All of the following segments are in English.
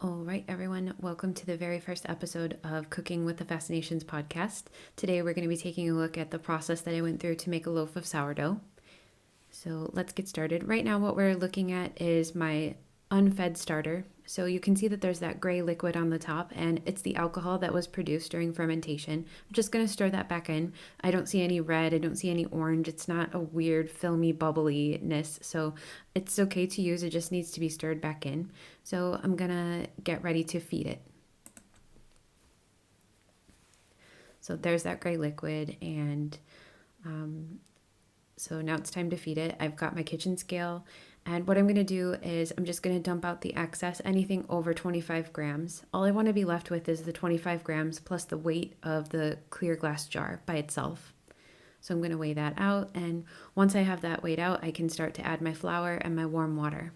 All right, everyone, welcome to the very first episode of Cooking with the Fascinations Podcast. Today we're going to be taking a look at the process that I went through to make a loaf of sourdough. So let's get started. Right now what we're looking at is my unfed starter. So you can see that there's that gray liquid on the top, and it's the alcohol that was produced during fermentation. I'm just going to stir that back in. I don't see any red, I don't see any orange. It's not a weird filmy bubbliness, so it's okay to use. It just needs to be stirred back in. So I'm going to get ready to feed it. So there's that gray liquid, and so now it's time to feed it. I've got my kitchen scale, and what I'm going to do is I'm just going to dump out the excess, anything over 25 grams. All I want to be left with is the 25 grams plus the weight of the clear glass jar by itself. So I'm going to weigh that out, and once I have that weighed out, I can start to add my flour and my warm water.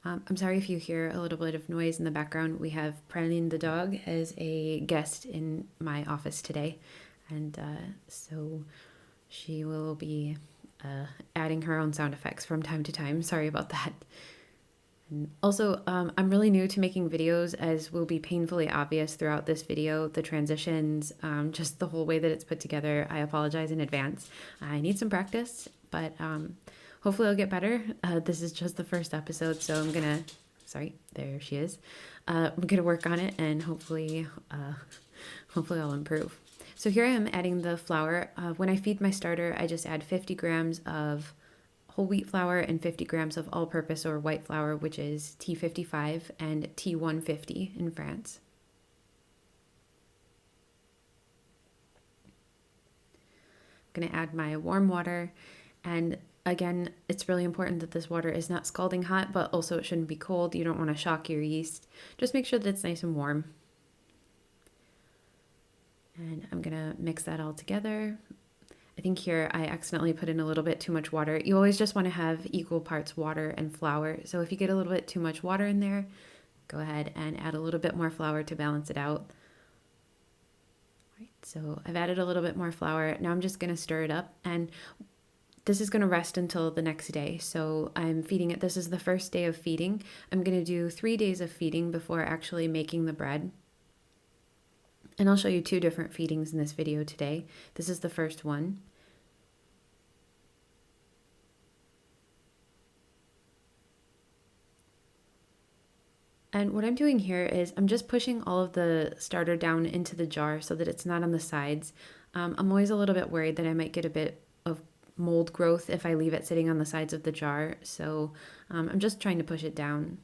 I'm sorry if you hear a little bit of noise in the background. We have Praline the dog as a guest in my office today, and so she will be adding her own sound effects from time to time. Sorry about that. And also, I'm really new to making videos, as will be painfully obvious throughout this video. The transitions, just the whole way that it's put together, I apologize in advance. I need some practice, but hopefully I'll get better. This is just the first episode, so I'm gonna, sorry, there she is. I'm gonna work on it, and hopefully I'll improve. So here I am adding the flour. When I feed my starter, I just add 50 grams of whole wheat flour and 50 grams of all-purpose or white flour, which is T55 and T150 in France. I'm going to add my warm water, and again, it's really important that this water is not scalding hot, but also it shouldn't be cold. You don't want to shock your yeast. Just make sure that it's nice and warm. And I'm going to mix that all together. I think here I accidentally put in a little bit too much water. You always just want to have equal parts water and flour. So if you get a little bit too much water in there, go ahead and add a little bit more flour to balance it out. All right, so I've added a little bit more flour. Now I'm just going to stir it up, and this is going to rest until the next day. So I'm feeding it. This is the first day of feeding. I'm going to do 3 days of feeding before actually making the bread. And I'll show you 2 different feedings in this video today. This is the first one. And what I'm doing here is I'm just pushing all of the starter down into the jar so that it's not on the sides. I'm always a little bit worried that I might get a bit of mold growth if I leave it sitting on the sides of the jar. So I'm just trying to push it down.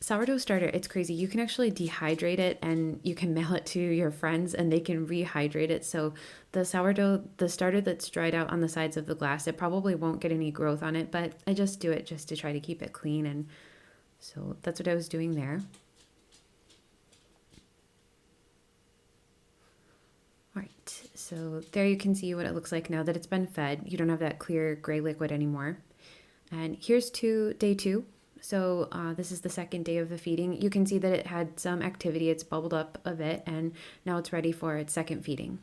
Sourdough starter, it's crazy. You can actually dehydrate it, and you can mail it to your friends and they can rehydrate it. So the sourdough, the starter that's dried out on the sides of the glass, it probably won't get any growth on it, but I just do it just to try to keep it clean. And so that's what I was doing there. All right, so there you can see what it looks like now that it's been fed. You don't have that clear gray liquid anymore. And here's day 2. So this is the second day of the feeding. You can see that it had some activity. It's bubbled up a bit, and now it's ready for its second feeding.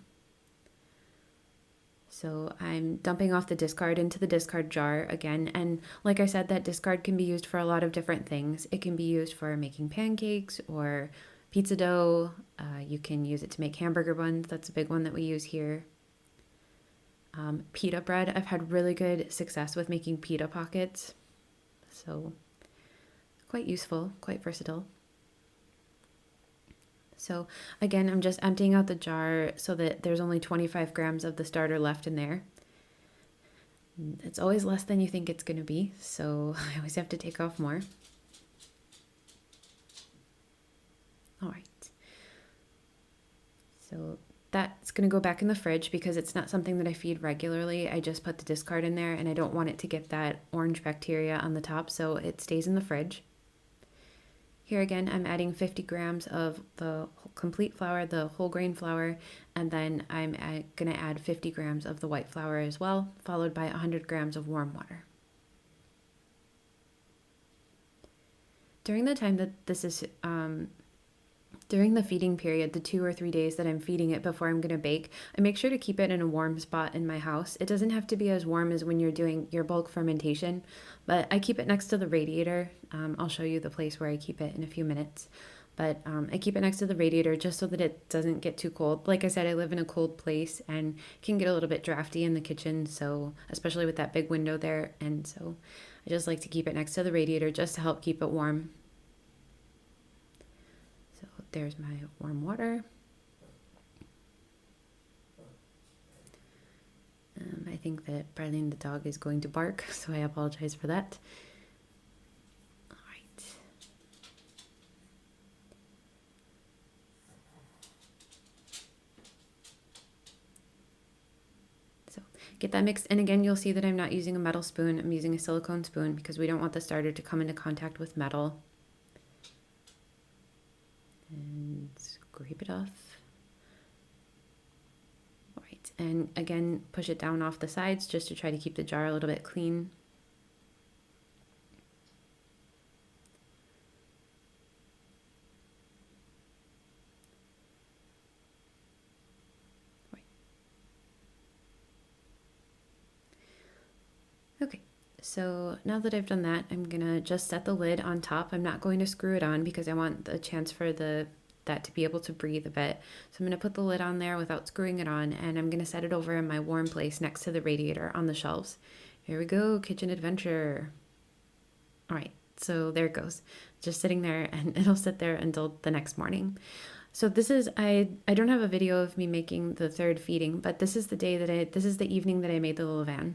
So I'm dumping off the discard into the discard jar again. And like I said, that discard can be used for a lot of different things. It can be used for making pancakes or pizza dough. You can use it to make hamburger buns. That's a big one that we use here. Pita bread. I've had really good success with making pita pockets. So quite useful, quite versatile. So again, I'm just emptying out the jar so that there's only 25 grams of the starter left in there. It's always less than you think it's going to be, so I always have to take off more. All right. So that's going to go back in the fridge because it's not something that I feed regularly. I just put the discard in there, and I don't want it to get that orange bacteria on the top, so it stays in the fridge. Here again, I'm adding 50 grams of the complete flour, the whole grain flour, and then I'm going to add 50 grams of the white flour as well, followed by 100 grams of warm water. During the time that this is During the feeding period, the 2 or 3 days that I'm feeding it before I'm going to bake, I make sure to keep it in a warm spot in my house. It doesn't have to be as warm as when you're doing your bulk fermentation, but I keep it next to the radiator. I'll show you the place where I keep it in a few minutes. But I keep it next to the radiator just so that it doesn't get too cold. Like I said, I live in a cold place and can get a little bit drafty in the kitchen, so especially with that big window there. And so I just like to keep it next to the radiator just to help keep it warm. So there's my warm water. I think that Bradley the dog is going to bark, so I apologize for that. All right. So get that mixed. And again, you'll see that I'm not using a metal spoon. I'm using a silicone spoon because we don't want the starter to come into contact with metal. And scrape it off. All right, and again, push it down off the sides just to try to keep the jar a little bit clean. Right. Okay. So now that I've done that, I'm gonna just set the lid on top. I'm not going to screw it on because I want the chance for that to be able to breathe a bit. So I'm gonna put the lid on there without screwing it on, and I'm gonna set it over in my warm place next to the radiator on the shelves. Here we go, kitchen adventure. All right, so there it goes, just sitting there, and it'll sit there until the next morning. So this is, I don't have a video of me making the third feeding, but this is the evening that I made the levain.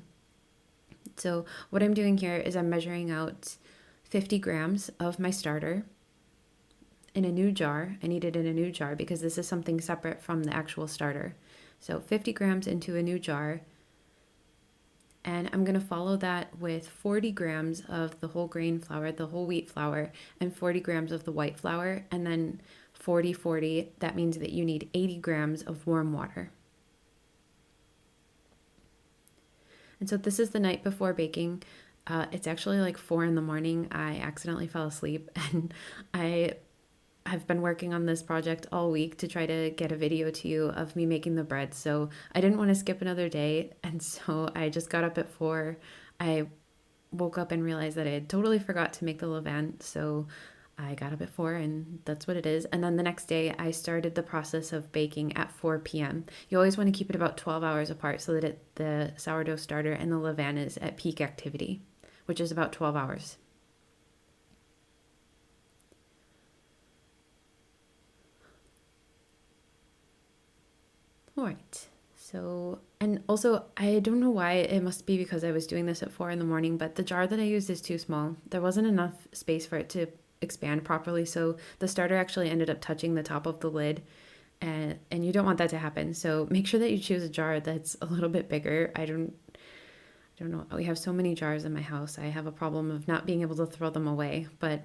So what I'm doing here is I'm measuring out 50 grams of my starter in a new jar. I need it in a new jar because this is something separate from the actual starter. So 50 grams into a new jar. And I'm going to follow that with 40 grams of the whole grain flour, the whole wheat flour, and 40 grams of the white flour. And then 40. That means that you need 80 grams of warm water. And so this is the night before baking. It's actually like 4 a.m. I accidentally fell asleep, and I've been working on this project all week to try to get a video to you of me making the bread. So I didn't want to skip another day, and so I just got up at 4. I woke up and realized that I had totally forgot to make the levain, so I got up at 4, and that's what it is. And then the next day, I started the process of baking at 4 p.m. You always want to keep it about 12 hours apart so that the sourdough starter and the levain is at peak activity, which is about 12 hours. All right. So, and also, I don't know why, it must be because I was doing this at 4 a.m, but the jar that I used is too small. There wasn't enough space for it to expand properly, so the starter actually ended up touching the top of the lid, and you don't want that to happen. So make sure that you choose a jar that's a little bit bigger. I don't know. We have so many jars in my house. I have a problem of not being able to throw them away, but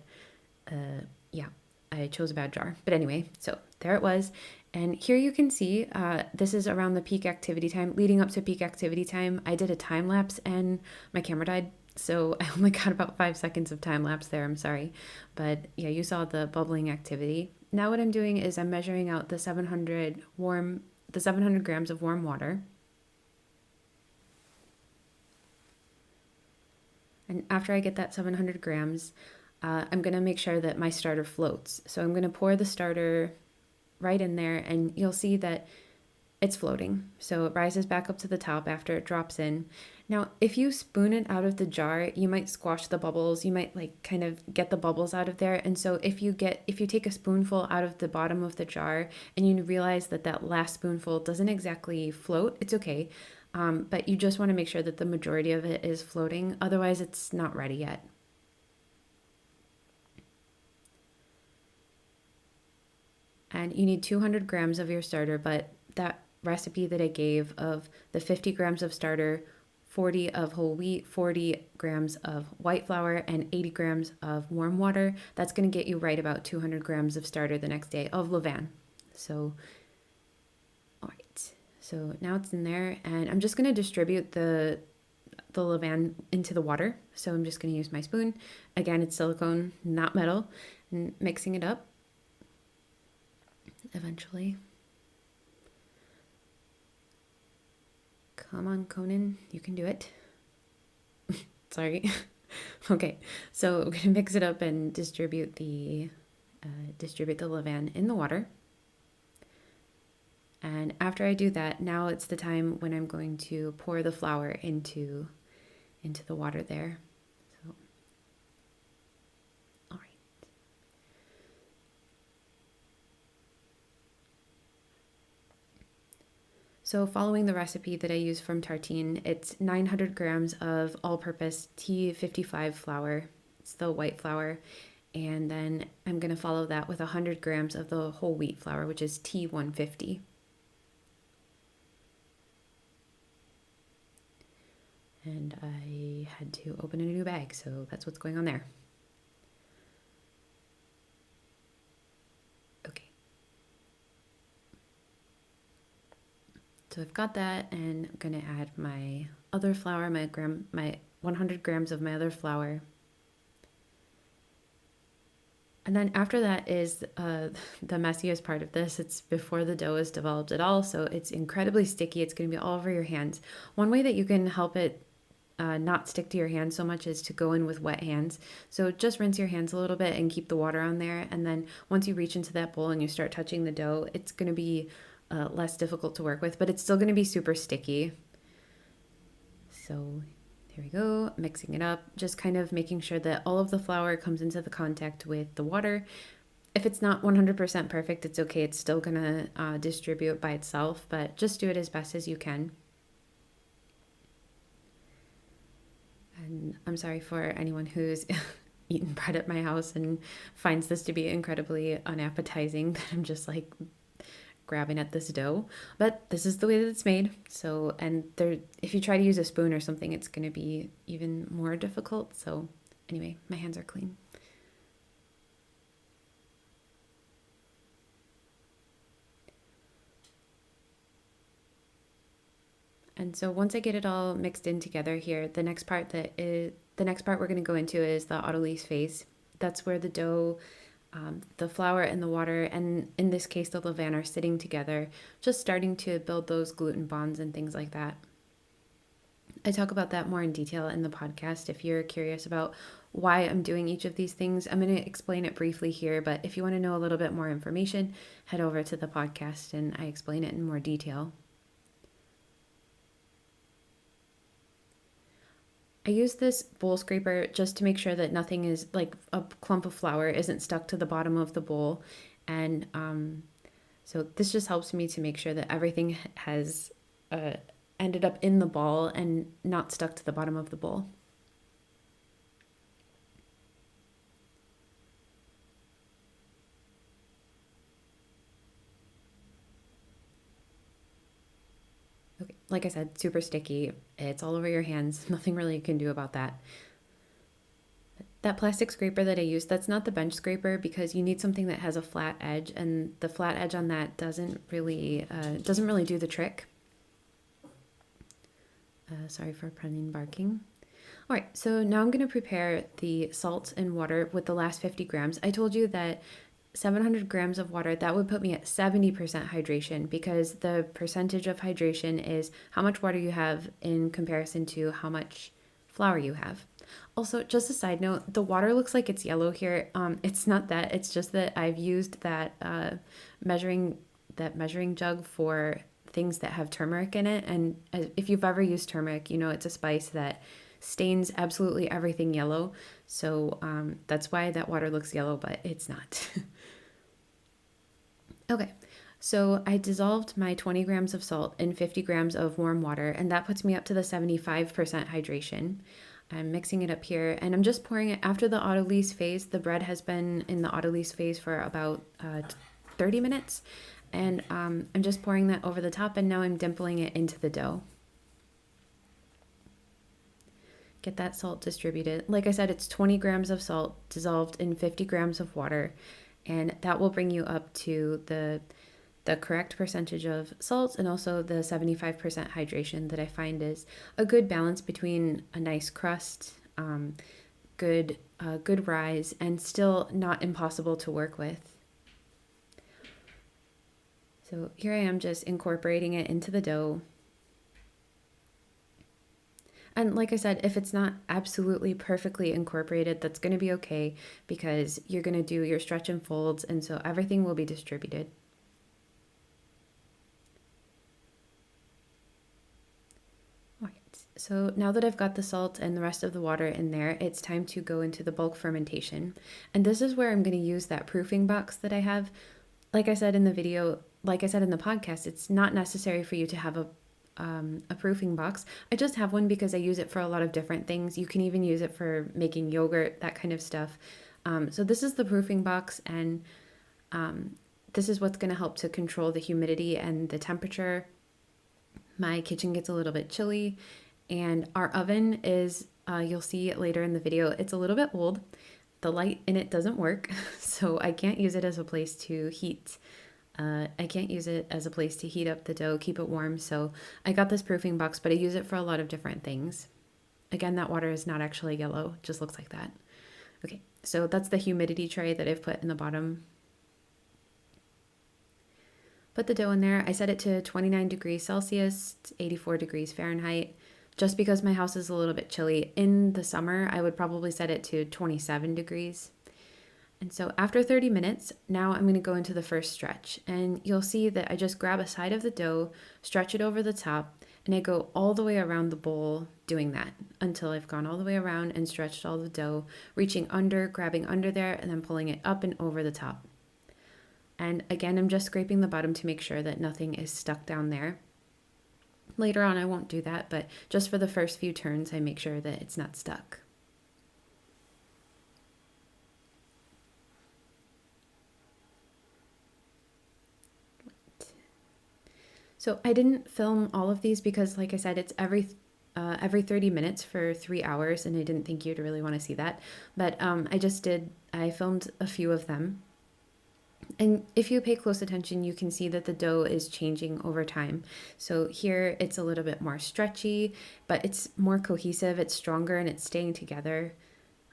yeah, I chose a bad jar. But anyway, so there it was. And here you can see, this is around the peak activity time. Leading up to peak activity time, I did a time lapse and my camera died. So I only got about 5 seconds of time lapse there, I'm sorry. But yeah, you saw the bubbling activity. Now what I'm doing is I'm measuring out the 700 grams of warm water. And after I get that 700 grams, I'm going to make sure that my starter floats. So I'm going to pour the starter right in there, and you'll see that it's floating. So it rises back up to the top after it drops in. Now, if you spoon it out of the jar, you might squash the bubbles. You might like kind of get the bubbles out of there. And so if you take a spoonful out of the bottom of the jar and you realize that last spoonful doesn't exactly float, it's okay. But you just want to make sure that the majority of it is floating. Otherwise, it's not ready yet. And you need 200 grams of your starter, but that recipe that I gave of the 50 grams of starter, 40 of whole wheat, 40 grams of white flour, and 80 grams of warm water, that's going to get you right about 200 grams of starter the next day of levain. So, all right. So now it's in there, and I'm just going to distribute the levain into the water. So I'm just going to use my spoon. Again, it's silicone, not metal, and mixing it up. eventually. Come on, Conan, you can do it. Sorry. Okay, so we're gonna mix it up and distribute the levain in the water. And after I do that, now it's the time when I'm going to pour the flour into the water there. So, all right. So following the recipe that I use from Tartine, it's 900 grams of all-purpose T55 flour. It's the white flour. And then I'm going to follow that with 100 grams of the whole wheat flour, which is T150. And I had to open a new bag, so that's what's going on there. Okay. So I've got that, and I'm going to add my other flour, my 100 grams of my other flour. And then after that is the messiest part of this. It's before the dough is developed at all, so it's incredibly sticky. It's going to be all over your hands. One way that you can help it not stick to your hands so much is to go in with wet hands. So just rinse your hands a little bit and keep the water on there. And then once you reach into that bowl and you start touching the dough, it's going to be less difficult to work with, but it's still going to be super sticky. So here we go, mixing it up, just kind of making sure that all of the flour comes into the contact with the water. If it's not 100% perfect, it's okay. It's still going to distribute by itself, but just do it as best as you can. And I'm sorry for anyone who's eaten bread at my house and finds this to be incredibly unappetizing, that I'm just like grabbing at this dough, but this is the way that it's made. So, and there, if you try to use a spoon or something, it's going to be even more difficult. So anyway, my hands are clean. And so once I get it all mixed in together here, the next part we're going to go into is the autolyse phase. That's where the dough, the flour and the water, and in this case the levain, are sitting together, just starting to build those gluten bonds and things like that. I talk about that more in detail in the podcast. If you're curious about why I'm doing each of these things, I'm going to explain it briefly here, but if you want to know a little bit more information, head over to the podcast and I explain it in more detail. I use this bowl scraper just to make sure that nothing is, like a clump of flour isn't stuck to the bottom of the bowl. And so this just helps me to make sure that everything has ended up in the ball and not stuck to the bottom of the bowl. Okay, like I said, super sticky. It's all over your hands. Nothing really you can do about that. That plastic scraper that I use, that's not the bench scraper, because you need something that has a flat edge, and the flat edge on that doesn't really do the trick. Sorry for Praline barking. All right, so now I'm going to prepare the salt and water with the last 50 grams. I told you that 700 grams of water, that would put me at 70% hydration, because the percentage of hydration is how much water you have in comparison to how much flour you have. Also, just a side note, the water looks like it's yellow here. It's not that. It's just that I've used that measuring jug for things that have turmeric in it. And if you've ever used turmeric, you know it's a spice that stains absolutely everything yellow. So that's why that water looks yellow, but it's not. Okay, so I dissolved my 20 grams of salt in 50 grams of warm water, and that puts me up to the 75% hydration. I'm mixing it up here, and I'm just pouring it after the autolyse phase. The bread has been in the autolyse phase for about 30 minutes, and I'm just pouring that over the top, and now I'm dimpling it into the dough. Get that salt distributed. Like I said, it's 20 grams of salt dissolved in 50 grams of water, and that will bring you up to the correct percentage of salt and also the 75% hydration that I find is a good balance between a nice crust, good rise, and still not impossible to work with. So here I am just incorporating it into the dough. And like I said, if it's not absolutely perfectly incorporated, that's going to be okay because you're going to do your stretch and folds, and so everything will be distributed. So now that I've got the salt and the rest of the water in there, it's time to go into the bulk fermentation. And this is where I'm going to use that proofing box that I have. Like I said in the video, like I said in the podcast, it's not necessary for you to have a proofing box. I just have one because I use it for a lot of different things. You can even use it for making yogurt, that kind of stuff. So this is the proofing box, and this is what's going to help to control the humidity and the temperature. My kitchen gets a little bit chilly, and our oven is, you'll see it later in the video, it's a little bit old. The light in it doesn't work, so I can't use it as a place to heat. I can't use it as a place to heat up the dough, keep it warm. So I got this proofing box, but I use it for a lot of different things. Again, that water is not actually yellow, it just looks like that. Okay, so that's the humidity tray that I've put in the bottom. Put the dough in there. I set it to 29 degrees Celsius, 84 degrees Fahrenheit. Just because my house is a little bit chilly. In the summer, I would probably set it to 27 degrees. And so after 30 minutes, now I'm going to go into the first stretch. And you'll see that I just grab a side of the dough, stretch it over the top, and I go all the way around the bowl doing that until I've gone all the way around and stretched all the dough, reaching under, grabbing under there, and then pulling it up and over the top. And again, I'm just scraping the bottom to make sure that nothing is stuck down there. Later on, I won't do that, but just for the first few turns, I make sure that it's not stuck. So I didn't film all of these because, like I said, it's every 30 minutes for 3 hours, and I didn't think you'd really want to see that. But I filmed a few of them. And if you pay close attention, you can see that the dough is changing over time. So here it's a little bit more stretchy, but it's more cohesive, it's stronger, and it's staying together.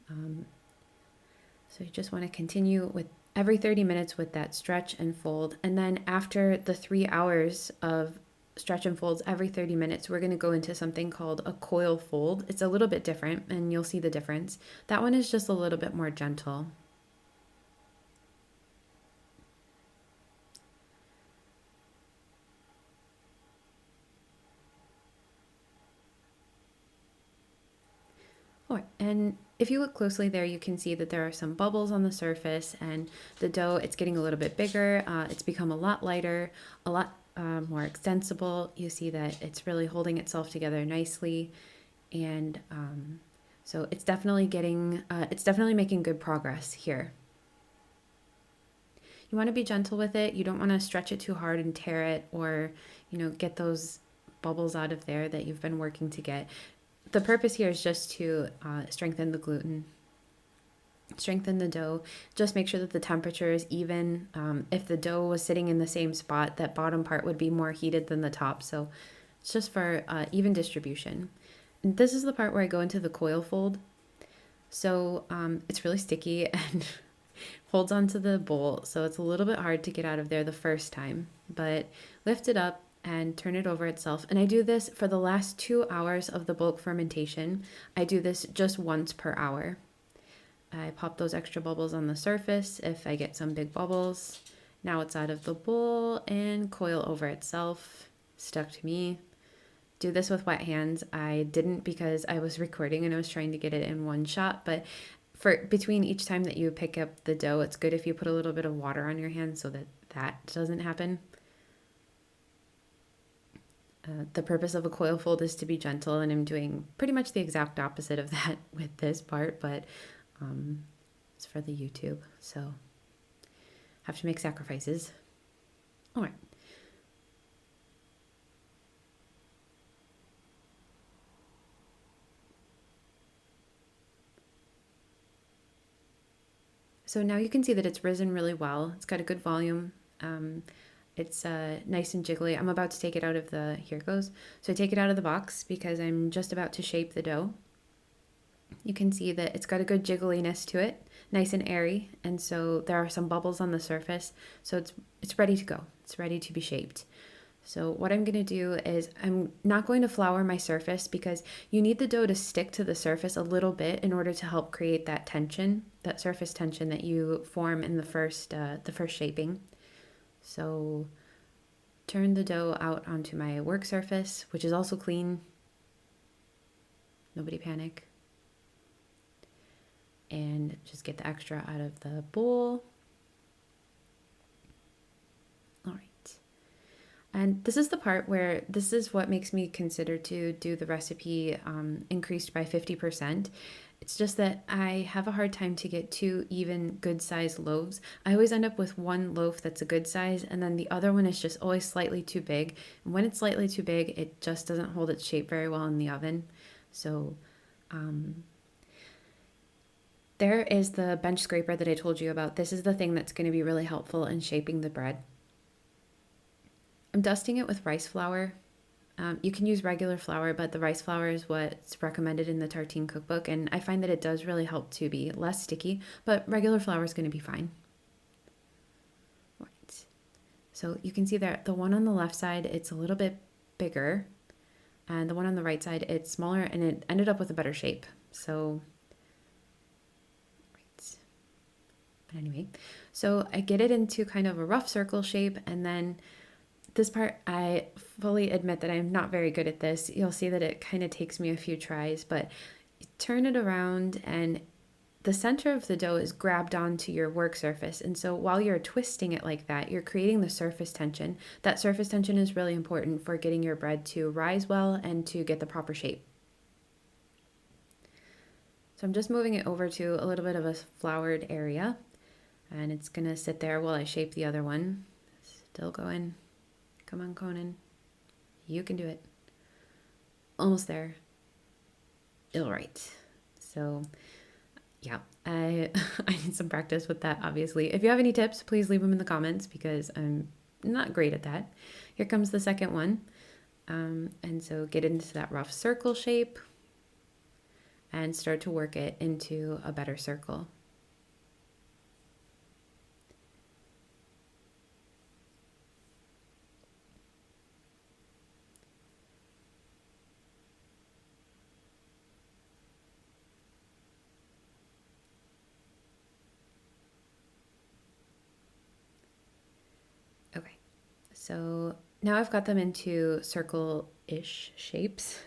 So you just want to continue with every 30 minutes with that stretch and fold. And then after the 3 hours of stretch and folds every 30 minutes, we're going to go into something called a coil fold. It's a little bit different, and you'll see the difference. That one is just a little bit more gentle. And if you look closely there, you can see that there are some bubbles on the surface, and the dough, it's getting a little bit bigger. It's become a lot lighter, a lot more extensible. You see that it's really holding itself together nicely. And so it's definitely making good progress here. You want to be gentle with it. You don't want to stretch it too hard and tear it, or, get those bubbles out of there that you've been working to get. The purpose here is just to strengthen the gluten, strengthen the dough, just make sure that the temperature is even. If the dough was sitting in the same spot, that bottom part would be more heated than the top. So it's just for even distribution. And this is the part where I go into the coil fold. So it's really sticky and holds onto the bowl. So it's a little bit hard to get out of there the first time, but lift it up and turn it over itself. And I do this for the last 2 hours of the bulk fermentation. I do this just once per hour. I pop those extra bubbles on the surface if I get some big bubbles. Now it's out of the bowl and coil over itself. Stuck to me. Do this with wet hands. I didn't because I was recording and I was trying to get it in one shot, but for between each time that you pick up the dough, it's good if you put a little bit of water on your hands so that doesn't happen. The purpose of a coil fold is to be gentle, and I'm doing pretty much the exact opposite of that with this part, but it's for the YouTube, so have to make sacrifices. All right. So now you can see that it's risen really well. It's got a good volume. It's nice and jiggly. I'm about to take it out of here it goes. So I take it out of the box because I'm just about to shape the dough. You can see that it's got a good jiggliness to it, nice and airy. And so there are some bubbles on the surface. So it's ready to go. It's ready to be shaped. So what I'm going to do is I'm not going to flour my surface because you need the dough to stick to the surface a little bit in order to help create that tension, that surface tension that you form in the first shaping. So turn the dough out onto my work surface, which is also clean. Nobody panic. And just get the extra out of the bowl. All right. And this is the part where this is what makes me consider to do the recipe increased by 50%. It's just that I have a hard time to get two even good size loaves. I always end up with one loaf that's a good size, and then the other one is just always slightly too big. And when it's slightly too big, it just doesn't hold its shape very well in the oven. So there is the bench scraper that I told you about. This is the thing that's going to be really helpful in shaping the bread. I'm dusting it with rice flour. You can use regular flour, but the rice flour is what's recommended in the tartine cookbook, and I find that it does really help to be less sticky, but regular flour is going to be fine. Right. So you can see there, the one on the left side, it's a little bit bigger, and the one on the right side, it's smaller, and it ended up with a better shape. So, right. But anyway, so I get it into kind of a rough circle shape, and then this part, I fully admit that I'm not very good at this. You'll see that it kind of takes me a few tries, but you turn it around and the center of the dough is grabbed onto your work surface. And so while you're twisting it like that, you're creating the surface tension. That surface tension is really important for getting your bread to rise well and to get the proper shape. So I'm just moving it over to a little bit of a floured area, and it's going to sit there while I shape the other one. Still going. Come on, Conan. You can do it. Almost there. All right. So, yeah, I need some practice with that, obviously. If you have any tips, please leave them in the comments because I'm not great at that. Here comes the second one. And so get into that rough circle shape and start to work it into a better circle. Okay, so now I've got them into circle-ish shapes.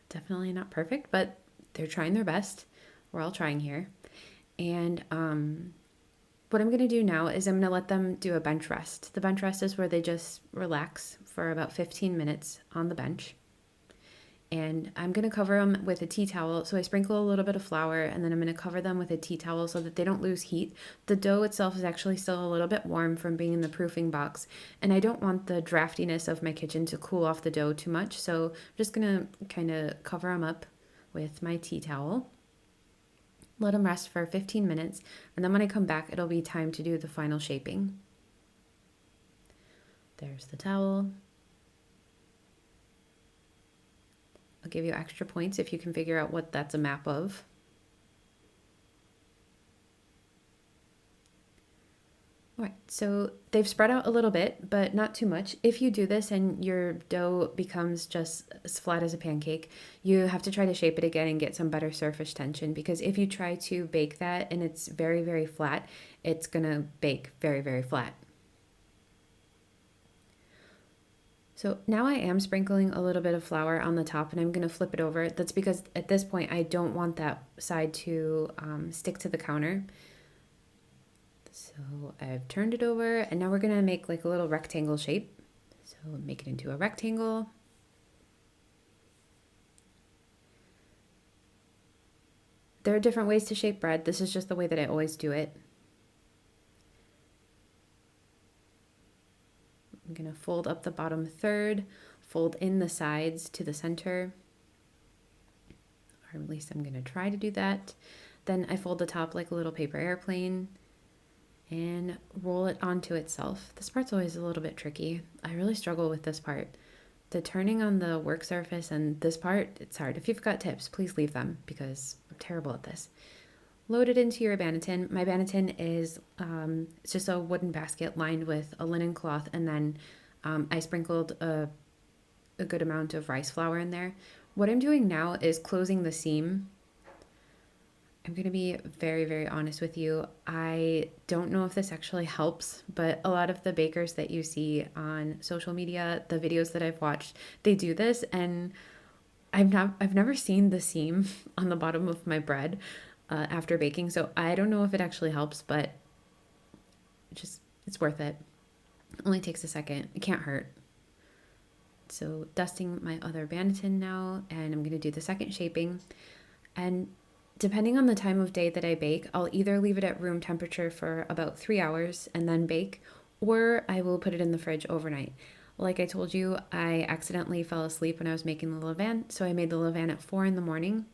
Definitely not perfect, but they're trying their best. We're all trying here. And what I'm going to do now is I'm going to let them do a bench rest. The bench rest is where they just relax for about 15 minutes on the bench. And I'm going to cover them with a tea towel. So I sprinkle a little bit of flour and then I'm going to cover them with a tea towel so that they don't lose heat. The dough itself is actually still a little bit warm from being in the proofing box. And I don't want the draftiness of my kitchen to cool off the dough too much. So I'm just going to kind of cover them up with my tea towel. Let them rest for 15 minutes. And then when I come back, it'll be time to do the final shaping. There's the towel. I'll give you extra points if you can figure out what that's a map of. All right, so they've spread out a little bit, but not too much. If you do this and your dough becomes just as flat as a pancake, you have to try to shape it again and get some better surface tension, because if you try to bake that and it's very, very flat, it's gonna bake very, very flat. So now I am sprinkling a little bit of flour on the top and I'm going to flip it over. That's because at this point I don't want that side to stick to the counter. So I've turned it over and now we're going to make like a little rectangle shape. So make it into a rectangle. There are different ways to shape bread. This is just the way that I always do it. I'm going to fold up the bottom third, fold in the sides to the center, or at least I'm going to try to do that. Then I fold the top like a little paper airplane and roll it onto itself. This part's always a little bit tricky. I really struggle with this part. The turning on the work surface and this part, it's hard. If you've got tips, please leave them because I'm terrible at this. load it into your banneton. My banneton is it's just a wooden basket lined with a linen cloth, and then I sprinkled a good amount of rice flour in there. What I'm doing now is closing the seam. I'm going to be very, very honest with you. I don't know if this actually helps, but a lot of the bakers that you see on social media, the videos that I've watched, they do this, and I've never seen the seam on the bottom of my bread after baking, so I don't know if it actually helps, but it's worth it. It only takes a second. It can't hurt. So dusting my other banneton now, and I'm going to do the second shaping. And depending on the time of day that I bake, I'll either leave it at room temperature for about 3 hours and then bake, or I will put it in the fridge overnight. Like I told you, I accidentally fell asleep when I was making the levain, so I made the levain at 4 in the morning,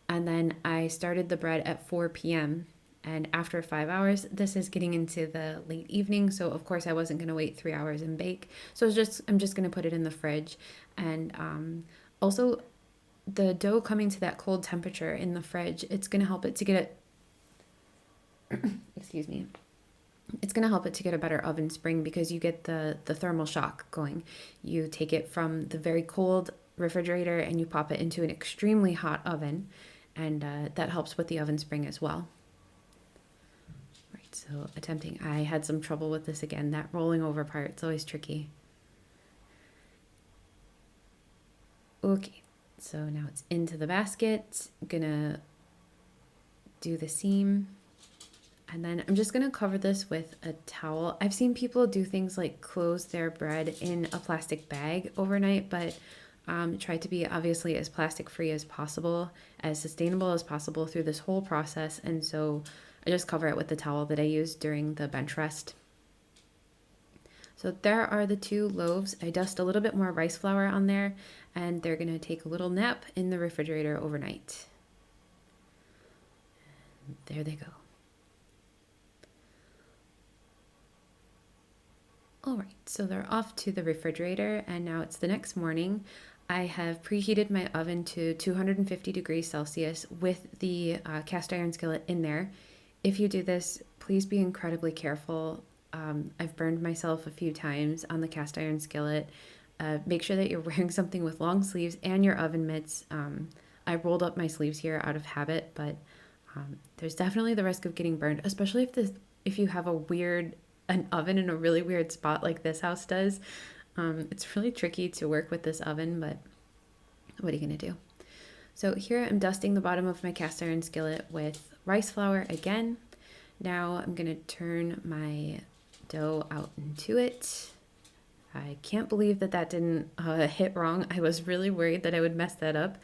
and then I started the bread at 4 p.m. And after 5 hours, this is getting into the late evening, so of course I wasn't going to wait 3 hours and bake. So I'm just going to put it in the fridge. And also, the dough coming to that cold temperature in the fridge, it's going to help it to get it, excuse me, it's going to help it to get a better oven spring, because you get the thermal shock going. You take it from the very cold refrigerator and you pop it into an extremely hot oven, and that helps with the oven spring as well. Right, so I had some trouble with this again. That rolling over part, it's always tricky. Okay. So now it's into the basket. I'm gonna do the seam, and then I'm just gonna cover this with a towel. I've seen people do things like close their bread in a plastic bag overnight, but try to be obviously as plastic free as possible, as sustainable as possible through this whole process. And so I just cover it with the towel that I used during the bench rest. So there are the 2 loaves. I dust a little bit more rice flour on there, and they're going to take a little nap in the refrigerator overnight. And there they go. All right, so they're off to the refrigerator, and now it's the next morning. I have preheated my oven to 250 degrees Celsius with the cast iron skillet in there. If you do this, please be incredibly careful. I've burned myself a few times on the cast iron skillet. Make sure that you're wearing something with long sleeves and your oven mitts. I rolled up my sleeves here out of habit, but there's definitely the risk of getting burned, especially if you have an oven in a really weird spot like this house does. It's really tricky to work with this oven, but what are you gonna do? So here I'm dusting the bottom of my cast iron skillet with rice flour again. Now I'm gonna turn my dough out into it. I can't believe that didn't hit wrong. I was really worried that I would mess that up.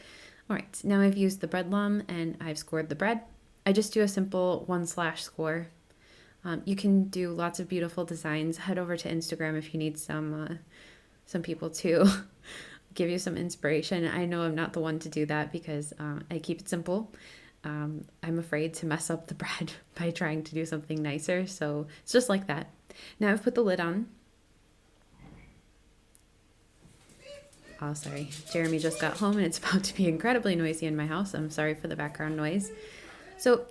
All right, now I've used the bread lum and I've scored the bread. I just do a simple 1/ score. You can do lots of beautiful designs. Head over to Instagram if you need some people to give you some inspiration. I know I'm not the one to do that because I keep it simple. I'm afraid to mess up the bread by trying to do something nicer, so it's just like that. Now I've put the lid on. Oh, sorry. Jeremy just got home and it's about to be incredibly noisy in my house. I'm sorry for the background noise. So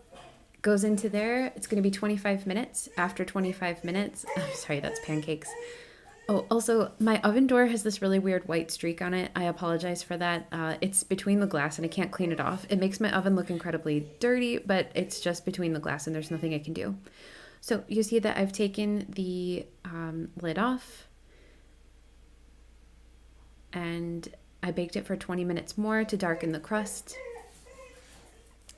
goes into there. It's going to be 25 minutes. After 25 minutes, I'm sorry, that's pancakes. Oh, also, my oven door has this really weird white streak on it. I apologize for that. It's between the glass and I can't clean it off. It makes my oven look incredibly dirty, but it's just between the glass and there's nothing I can do. So you see that I've taken the lid off and I baked it for 20 minutes more to darken the crust.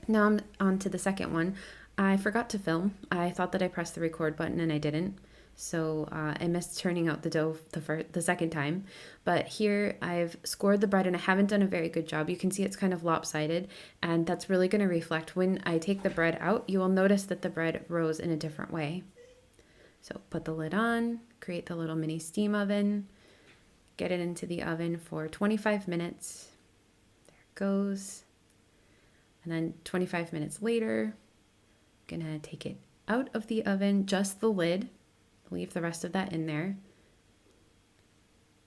Now I'm on to the second one. I forgot to film. I thought that I pressed the record button and I didn't. So I missed turning out the dough the second time. But here I've scored the bread and I haven't done a very good job. You can see it's kind of lopsided, and that's really going to reflect when I take the bread out. You will notice that the bread rose in a different way. So put the lid on, create the little mini steam oven, get it into the oven for 25 minutes. There it goes. And then 25 minutes later, I'm going to take it out of the oven, just the lid. Leave the rest of that in there.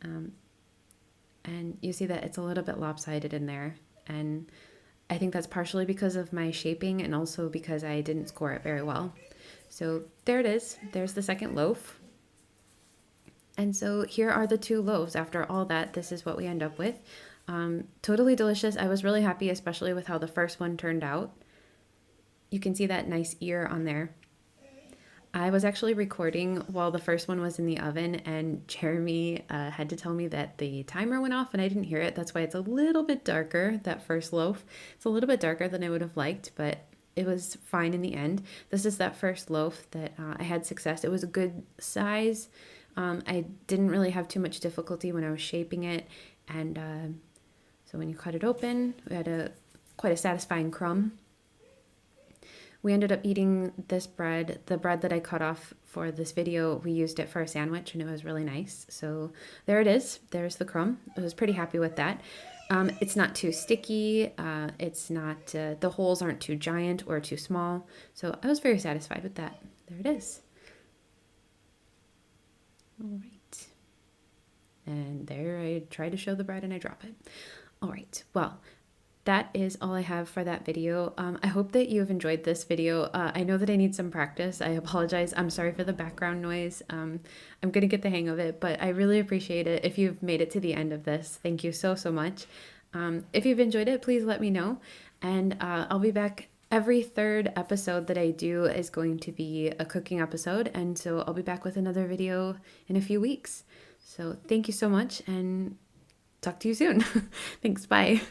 And you see that it's a little bit lopsided in there. And I think that's partially because of my shaping and also because I didn't score it very well. So there it is. There's the second loaf. And so here are the two loaves. After all that, this is what we end up with. Totally delicious. I was really happy, especially with how the first one turned out. You can see that nice ear on there. I was actually recording while the first one was in the oven, and Jeremy had to tell me that the timer went off and I didn't hear it. That's why it's a little bit darker, that first loaf. It's a little bit darker than I would have liked, but it was fine in the end. This is that first loaf that I had success. It was a good size. I didn't really have too much difficulty when I was shaping it. And so when you cut it open, we had quite a satisfying crumb. We ended up eating this bread, the bread that I cut off for this video. We used it for a sandwich and it was really nice. So there it is. There's the crumb. I was pretty happy with that. It's not too sticky. It's not, the holes aren't too giant or too small. So I was very satisfied with that. There it is. All right. And there I try to show the bread and I drop it. All right. Well, that is all I have for that video. I hope that you've enjoyed this video. I know that I need some practice. I apologize. I'm sorry for the background noise. I'm going to get the hang of it, but I really appreciate it. If you've made it to the end of this, thank you so, so much. If you've enjoyed it, please let me know. And I'll be back. Every third episode that I do is going to be a cooking episode. And so I'll be back with another video in a few weeks. So thank you so much and talk to you soon. Thanks. Bye.